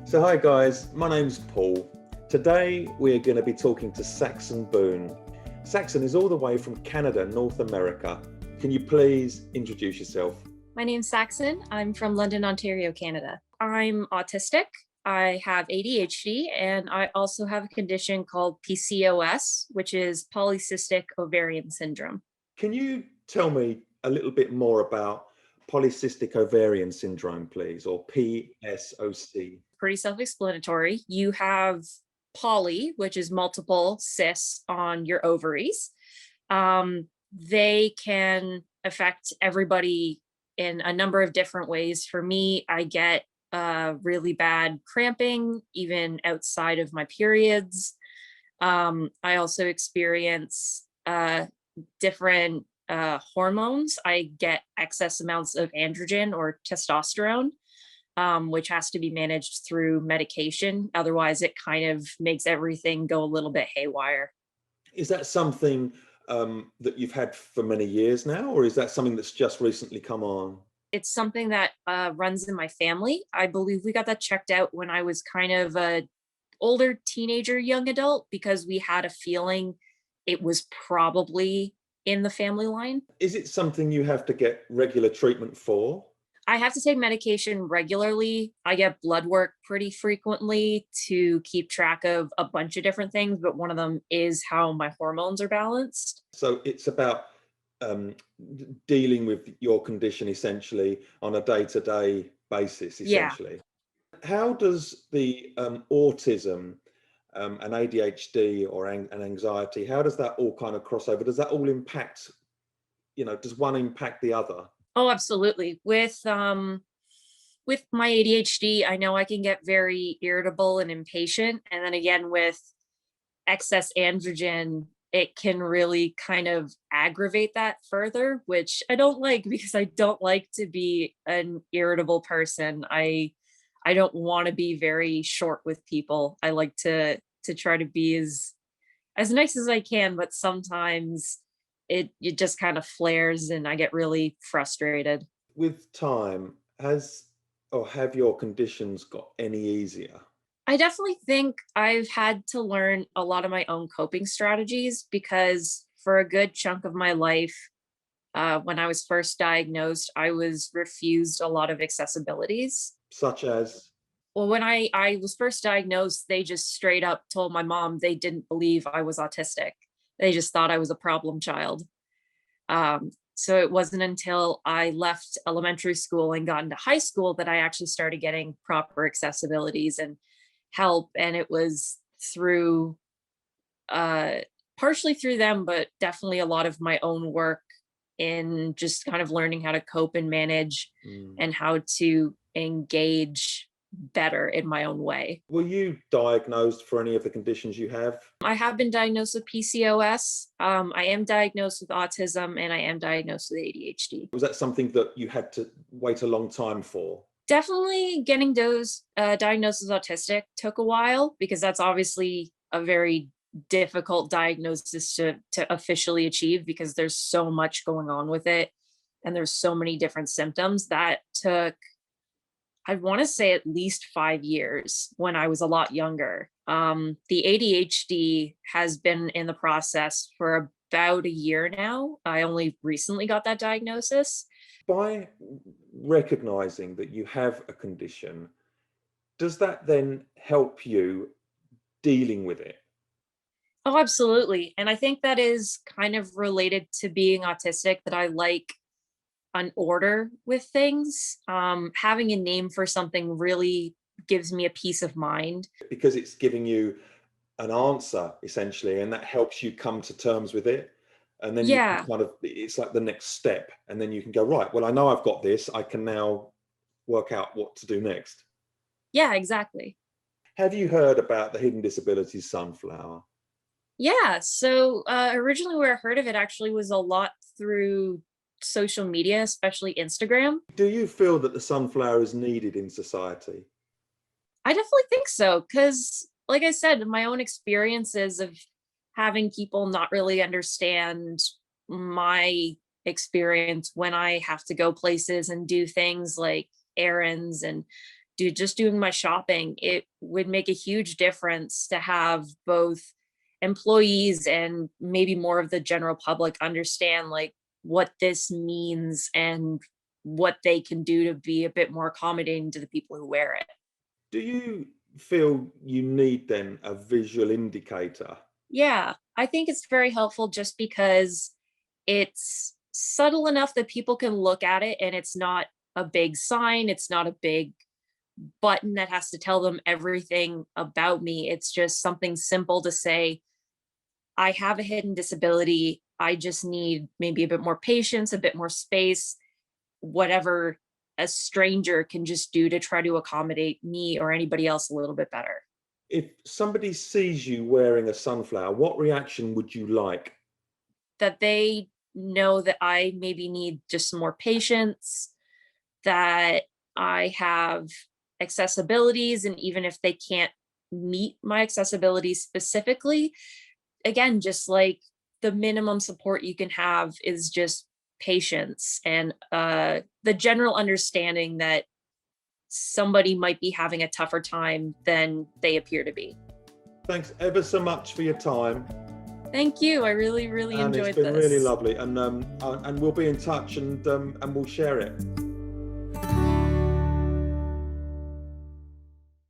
So hi guys, my name's Paul. Today we're going to be talking to Saxon Boone. Saxon is all the way from Canada, North America. Can you please introduce yourself? My name's Saxon. I'm from London, Ontario, Canada. I'm autistic. I have ADHD, and I also have a condition called PCOS, which is polycystic ovarian syndrome. Can you tell me a little bit more about polycystic ovarian syndrome, please, or PSOC? Pretty self-explanatory. You have poly, which is multiple cysts on your ovaries. They can affect everybody in a number of different ways. For me, I get really bad cramping, even outside of my periods. I also experience different hormones. I get excess amounts of androgen or testosterone, which has to be managed through medication. Otherwise, it kind of makes everything go a little bit haywire. Is that something that you've had for many years now, or is that something that's just recently come on? It's something that runs in my family. I believe we got that checked out when I was kind of a older teenager, young adult, because we had a feeling it was probably in the family line. Is it something you have to get regular treatment for? I have to take medication regularly. I get blood work pretty frequently to keep track of a bunch of different things, but one of them is how my hormones are balanced. So it's about dealing with your condition essentially on a day-to-day basis, Yeah. essentially. How does the autism and ADHD or and anxiety, how does that all kind of cross over? Does that all impact, does one impact the other? Oh, absolutely. With my ADHD, I know I can get very irritable and impatient. And then again, with excess androgen, it can really kind of aggravate that further, which I don't like because I don't like to be an irritable person. I don't want to be very short with people. I like to try to be as nice as I can, but sometimes it just kind of flares and I get really frustrated. With time, have your conditions got any easier? I definitely think I've had to learn a lot of my own coping strategies because for a good chunk of my life, when I was first diagnosed, I was refused a lot of accessibilities. Such as? Well, when I was first diagnosed, they just straight up told my mom they didn't believe I was autistic. They just thought I was a problem child. So it wasn't until I left elementary school and got into high school that I actually started getting proper accessibilities and help. And it was through partially through them, but definitely a lot of my own work in just kind of learning how to cope and manage and how to engage better in my own way. Were you diagnosed for any of the conditions you have? I have been diagnosed with PCOS. I am diagnosed with autism and I am diagnosed with ADHD. Was that something that you had to wait a long time for? Definitely getting those diagnosed as autistic took a while because that's obviously a very difficult diagnosis to officially achieve because there's so much going on with it and there's so many different symptoms. That took, I want to say, at least 5 years when I was a lot younger. The ADHD has been in the process for about a year now. I only recently got that diagnosis. By recognizing that you have a condition, does that then help you dealing with it? Oh, absolutely. And I think that is kind of related to being autistic, that I like an order with things. Having a name for something really gives me a peace of mind. Because it's giving you an answer essentially, and that helps you come to terms with it. And then you can Yeah. kind of, it's like the next step. And then you can go, right, well, I know I've got this. I can now work out what to do next. Yeah, exactly. Have you heard about the Hidden Disabilities sunflower? Yeah. So originally where I heard of it actually was a lot through social media, especially Instagram. Do you feel that the sunflower is needed in society? I definitely think so. Cause like I said, my own experiences of having people not really understand my experience when I have to go places and do things like errands and just doing my shopping, it would make a huge difference to have both employees and maybe more of the general public understand like what this means and what they can do to be a bit more accommodating to the people who wear it. Do you feel you need then a visual indicator? Yeah, I think it's very helpful just because it's subtle enough that people can look at it and it's not a big sign, it's not a big button that has to tell them everything about me. It's just something simple to say, I have a hidden disability. I just need maybe a bit more patience, a bit more space, whatever a stranger can just do to try to accommodate me or anybody else a little bit better. If somebody sees you wearing a sunflower, what reaction would you like? That they know that I maybe need just some more patience, that I have accessibilities, and even if they can't meet my accessibilities specifically, again, just like the minimum support you can have is just patience and the general understanding that somebody might be having a tougher time than they appear to be. Thanks ever so much for your time. Thank you. I really, really And it's enjoyed been really this. lovely. And we'll be in touch and we'll share it.